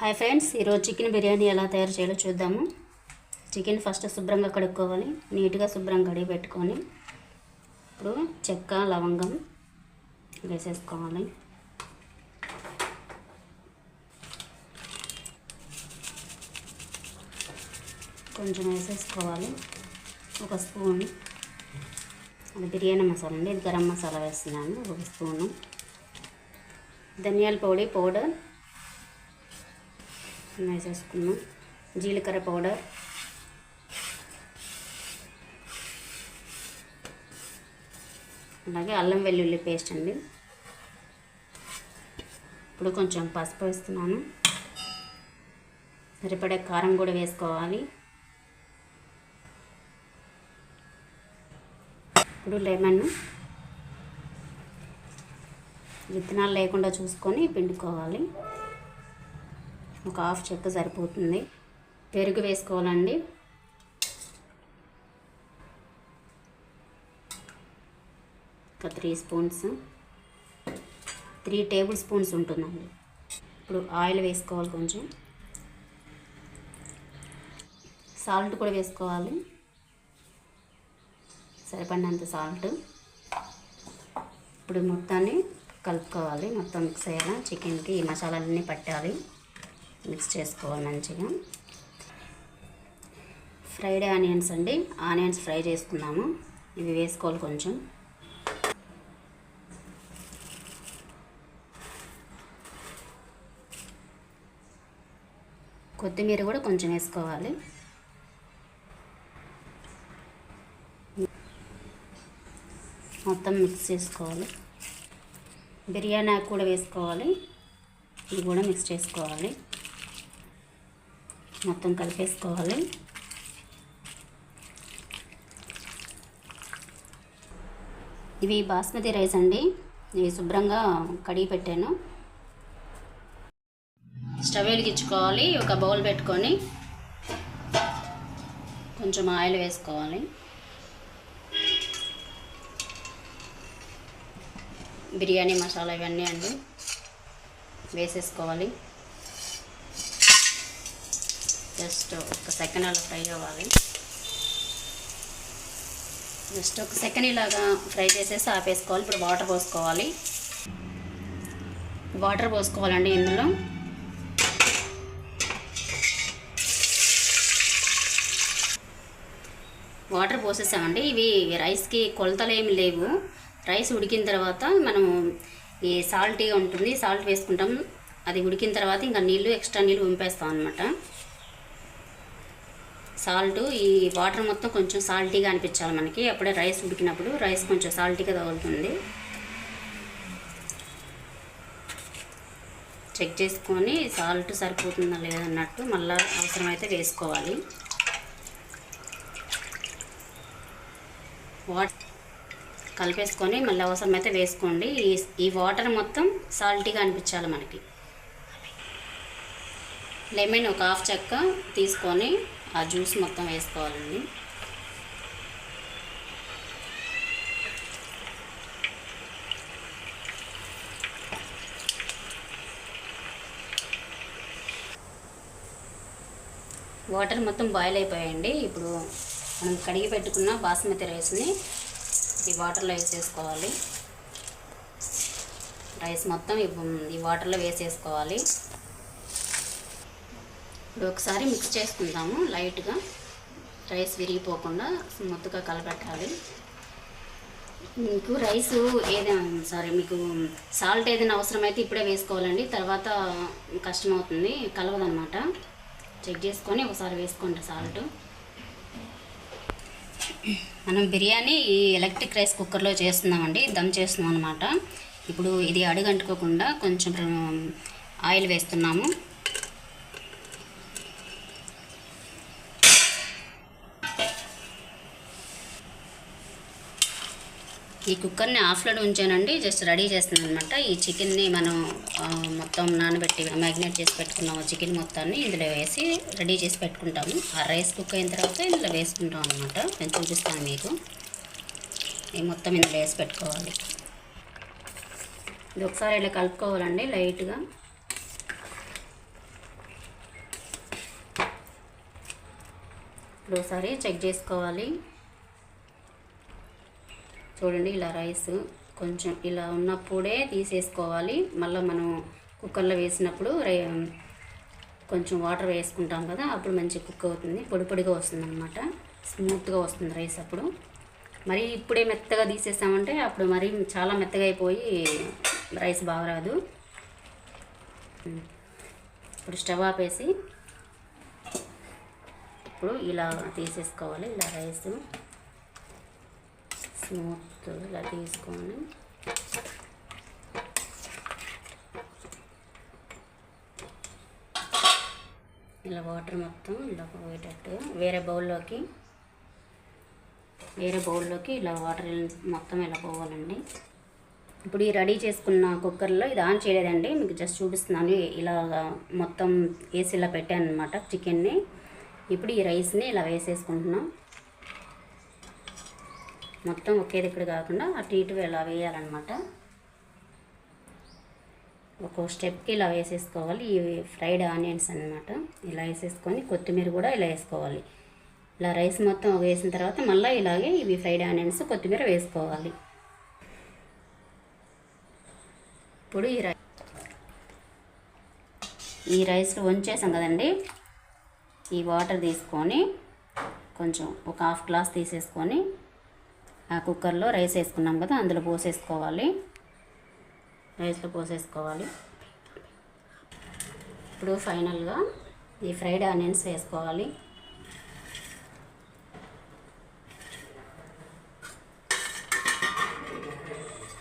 Hi friends, ఈరోజు chicken biryani ఎలా తయారు చేయాలో చూద్దాము. చికెన్ ఫస్ట్ శుభ్రంగా కడుక్కోవాలి. నీట్గా శుభ్రంగా కడిగి పెట్టుకొని ఇప్పుడు చెక్క లవంగం వేసేసుకోవాలి. కొంచెం వేసేసుకోవాలి. ఒక స్పూన్ అది బిర్యానీ మసాలా అండి, ఇది గరం మసాలా వేస్తున్నాను. ఒక స్పూను ధనియాల పౌడర్ వేసేసుకున్నాం. జీలకర్ర పౌడర్, అలాగే అల్లం వెల్లుల్లి పేస్ట్ అండి. ఇప్పుడు కొంచెం పసుపు వేస్తున్నాను. సరిపడే కారం కూడా వేసుకోవాలి. ఇప్పుడు లెమన్ విత్తనాలు లేకుండా చూసుకొని పిండుకోవాలి. ఒక హాఫ్ చెక్క సరిపోతుంది. పెరుగు వేసుకోవాలండి. ఒక 3 స్పూన్స్, 3 టేబుల్ స్పూన్స్ ఉంటుందండి. ఇప్పుడు ఆయిల్ వేసుకోవాలి. కొంచెం సాల్ట్ కూడా వేసుకోవాలి, సరిపడినంత సాల్ట్. ఇప్పుడు మొత్తాన్ని కలుపుకోవాలి. మొత్తం మిక్స్ అయ్యేలా చికెన్కి ఈ మసాలాలన్నీ పట్టాలి. మిక్స్ చేసుకోవాలి మంచిగా. ఫ్రైడ్ ఆనియన్స్ అండి, ఆనియన్స్ ఫ్రై చేసుకున్నాము. ఇవి వేసుకోవాలి. కొంచెం కొత్తిమీర కూడా కొంచెం వేసుకోవాలి. మొత్తం మిక్స్ చేసుకోవాలి. బిర్యానీ ఆకు కూడా వేసుకోవాలి. ఇది కూడా మిక్స్ చేసుకోవాలి. మొత్తం కలిపేసుకోవాలి. ఇవి బాస్మతి రైస్ అండి, ఇవి శుభ్రంగా కడిగి పెట్టాను. స్టవ్ వెలిగించుకోవాలి. ఒక బౌల్ పెట్టుకొని కొంచెం ఆయిల్ వేసుకోవాలి. బిర్యానీ మసాలా ఇవన్నీ అండి వేసేసుకోవాలి. జస్ట్ ఒక సెకండ్ అలా ఫ్రై అవ్వాలి. జస్ట్ ఒక సెకండ్ ఇలాగా ఫ్రై చేసేసి ఆపేసుకోవాలి. ఇప్పుడు వాటర్ పోసుకోవాలి. వాటర్ పోసుకోవాలండి. ఇందులో వాటర్ పోసేసామండి. ఇవి రైస్కి కొలతలు ఏమి లేవు. రైస్ ఉడికిన తర్వాత మనం ఈ సాల్ట్గా ఉంటుంది, సాల్ట్ వేసుకుంటాం. అది ఉడికిన తర్వాత ఇంకా నీళ్ళు, ఎక్స్ట్రా నీళ్ళు పంపేస్తాం అనమాట. సాల్ట్, ఈ వాటర్ మొత్తం కొంచెం సాల్టీగా అనిపించాలి మనకి. అప్పుడే రైస్ ఉడికినప్పుడు రైస్ కొంచెం సాల్టీగా తగులుతుంది. చెక్ చేసుకొని సాల్ట్ సరిపోతుందా లేదన్నట్టు మళ్ళీ అవసరమైతే వేసుకోవాలి. కలిపేసుకొని మళ్ళీ అవసరమైతే వేసుకోండి. ఈ వాటర్ మొత్తం సాల్టీగా అనిపించాలి మనకి. లెమన్ ఒక హాఫ్ చెక్క తీసుకొని ఆ జ్యూస్ మొత్తం వేసుకోవాలండి. వాటర్ మొత్తం బాయిల్ అయిపోయాయండి. ఇప్పుడు మనం కడిగి పెట్టుకున్న బాస్మతి రైస్ని ఈ వాటర్లో వేసేసుకోవాలి. రైస్ మొత్తం ఈ వాటర్లో వేసేసుకోవాలి. ఇప్పుడు ఒకసారి మిక్స్ చేసుకుందాము. లైట్గా రైస్ విరిగిపోకుండా స్మూత్గా కలపెట్టాలి. మీకు రైసు మీకు సాల్ట్ ఏదైనా అవసరమైతే ఇప్పుడే వేసుకోవాలండి. తర్వాత కష్టమవుతుంది, కలవదనమాట. చెక్ చేసుకొని ఒకసారి వేసుకోండి సాల్ట్. మనం బిర్యానీ ఈ ఎలక్ట్రిక్ రైస్ కుక్కర్లో చేస్తున్నామండి, దమ్ చేస్తున్నాం అనమాట. ఇప్పుడు ఇది అడుగంటుకోకుండా కొంచెం ఆయిల్ వేస్తున్నాము. ఈ కుక్కర్ని ఆఫ్లో ఉంచానండి, జస్ట్ రెడీ చేస్తున్నాను అనమాట. ఈ చికెన్ని మనం మొత్తం నానబెట్టి మ్యాగ్నేట్ చేసి పెట్టుకున్నాము. చికెన్ మొత్తాన్ని ఇందులో వేసి రెడీ చేసి పెట్టుకుంటాము. ఆ రైస్ కుక్ అయిన తర్వాత ఇందులో వేసుకుంటాం అనమాట. నేను చూపిస్తాను మీకు. ఈ మొత్తం ఇందులో వేసి పెట్టుకోవాలి. ఇది ఒకసారి ఇలా కలుపుకోవాలండి లైట్గా. ఇప్పుడు ఒకసారి చెక్ చేసుకోవాలి. చూడండి ఇలా రైస్ కొంచెం ఇలా ఉన్నప్పుడే తీసేసుకోవాలి. మళ్ళీ మనం కుక్కర్లో వేసినప్పుడు కొంచెం వాటర్ వేసుకుంటాం కదా, అప్పుడు మంచిగా కుక్ అవుతుంది, పొడి పొడిగా వస్తుంది అనమాట, స్మూత్గా వస్తుంది రైస్. అప్పుడు మరి ఇప్పుడే మెత్తగా తీసేసామంటే అప్పుడు మరి చాలా మెత్తగా అయిపోయి రైస్ బాగా రాదు. ఇప్పుడు స్టవ్ ఆపేసి ఇప్పుడు ఇలా తీసేసుకోవాలి. ఇలా రైస్ స్మూత్ ఇలా తీసుకొని ఇలా వాటర్ మొత్తం ఇలా పోయేటట్టు వేరే బౌల్లోకి ఇలా వాటర్ మొత్తం ఇలా పోవాలండి. ఇప్పుడు ఈ రెడీ చేసుకున్న కుక్కర్లో ఇది ఆన్ చేయలేదండి, మీకు జస్ట్ చూపిస్తున్నాను. ఇలా మొత్తం వేసి ఇలా పెట్టాను అనమాట చికెన్ని. ఇప్పుడు ఈ రైస్ని ఇలా వేసేసుకుంటున్నాం. మొత్తం ఒకే దగ్గర కాకుండా అటు ఇటుగా ఇలా వేయాలన్నమాట. ఒక్కో స్టెప్కి ఇలా వేసేసుకోవాలి. ఇవి ఫ్రైడ్ ఆనియన్స్ అన్నమాట. ఇలా వేసేసుకొని కొత్తిమీర కూడా ఇలా వేసుకోవాలి. ఇలా రైస్ మొత్తం వేసిన తర్వాత మళ్ళీ ఇలాగే ఇవి ఫ్రైడ్ ఆనియన్స్ కొత్తిమీర వేసుకోవాలి. ఇప్పుడు ఈ రైస్లో వంచేసాం కదండి, ఈ వాటర్ తీసుకొని కొంచెం ఒక హాఫ్ గ్లాస్ తీసేసుకొని ఆ కుక్కర్లో రైస్ వేసుకున్నాం కదా అందులో పోసేసుకోవాలి. రైస్లో పోసేసుకోవాలి. ఇప్పుడు ఫైనల్గా ఈ ఫ్రైడ్ ఆనియన్స్ వేసుకోవాలి.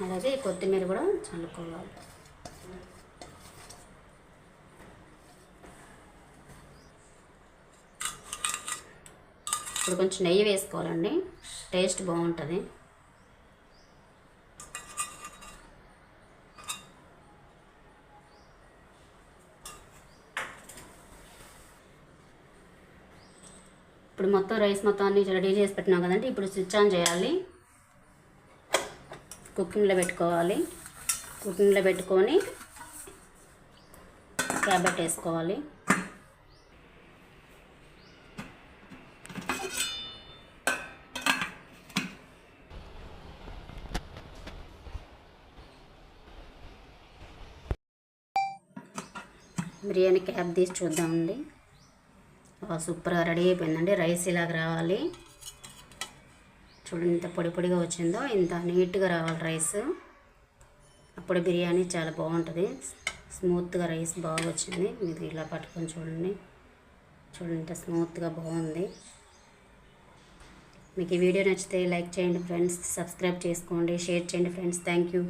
అలాగే కొత్తిమీర కూడా చల్లుకోవాలి. ఇప్పుడు కొంచెం నెయ్యి వేసుకోవాలండి, టేస్ట్ బాగుంటుంది. ఇప్పుడు మొత్తం రైస్ మొత్తం అన్ని రెడీ చేసి పెట్టినాం కదండి. ఇప్పుడు స్విచ్ ఆన్ చేయాలి. కుకింగ్లో పెట్టుకోవాలి. కుకింగ్లో పెట్టుకొని క్యాబెట్ వేసుకోవాలి. బిర్యానీ క్యాప్ తీసి చూద్దామండి. సూపర్గా రెడీ అయిపోయిందండి. రైస్ ఇలాగ రావాలి. చూడండి ఇంత పొడి పొడిగా వచ్చిందో, ఇంత నీట్గా రావాలి రైస్. అప్పుడు బిర్యానీ చాలా బాగుంటుంది. స్మూత్గా రైస్ బాగా వచ్చింది. మీరు ఇలా పట్టుకొని చూడండి ఇంత స్మూత్గా బాగుంది. మీకు ఈ వీడియో నచ్చితే లైక్ చేయండి ఫ్రెండ్స్, సబ్స్క్రైబ్ చేసుకోండి, షేర్ చేయండి ఫ్రెండ్స్. Thank you.